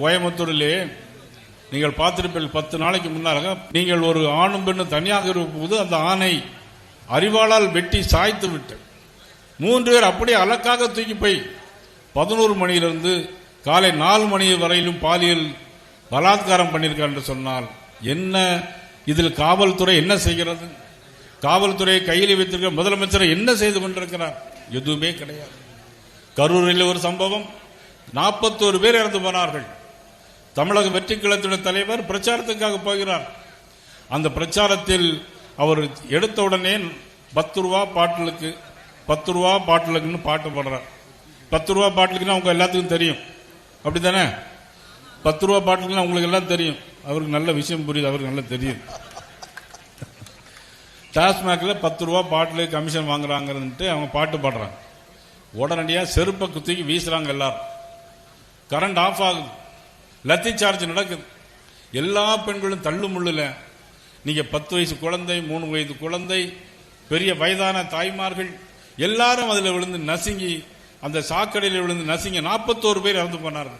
கோயம்புத்தூரிலே நீங்கள் பார்த்திருப்பீர்கள் 10 நாளைக்கு முன்னாக நீங்கள் ஒரு ஆணும் பெண்ணும் தனியாக இருக்கும்போது அந்த ஆணை அறிவாளால் வெட்டி சாய்த்து விட்டு 3 பேர் அப்படியே அலக்காக தூக்கி போய் 11 மணியிலிருந்து காலை 4 மணி வரையிலும் பாலியல் பலாத்காரம் பண்ணியிருக்கார் என்று சொன்னால் என்ன இதில் காவல்துறை என்ன செய்கிறது? காவல்துறையை கையில் வைத்திருக்கிற முதலமைச்சர் என்ன செய்து கொண்டிருக்கிறார்? எதுவுமே கிடையாது. கரூரில் ஒரு சம்பவம், 41 பேர் இறந்து போனார்கள். தமிழக வெற்றி கழகத்தின் தலைவர் பிரச்சாரத்துக்காக போகிறார். அந்த பிரச்சாரத்தில் அவர் எடுத்த உடனே 10 ரூபா பாட்டிலுக்கு 10 ரூபா பாட்டிலுக்குன்னு பாட்டு பாடுறார். 10 ரூபா பாட்டிலுக்குன்னா அவங்க எல்லாத்துக்கும் தெரியும், அப்படித்தானே? 10 ரூபா பாட்டிலுக்குன்னா உங்களுக்கு எல்லாம் தெரியும். அவருக்கு நல்ல விஷயம் புரியுது, அவருக்கு நல்லா தெரியும். டாஸ்மாக்ல 10 ரூபா பாட்டிலுக்கு கமிஷன் வாங்குறாங்கன்ட்டு அவங்க பாட்டு பாடுறாங்க. உடனடியாக செருப்பை குத்திக்கு வீசுறாங்க. எல்லாரும் கரண்ட் ஆஃப் ஆகுது, லத்தி சார்ஜ் நடக்குது. எல்லா பெண்களும் தள்ளு முள்ளுல. நீங்க 10 வயசு குழந்தை, 3 வயது குழந்தை, பெரிய வயதான தாய்மார்கள் எல்லாரும் அதில் விழுந்து நசுங்கி, அந்த சாக்கடையில் விழுந்து நசுங்கி 41 பேர் இறந்து போனார்கள்.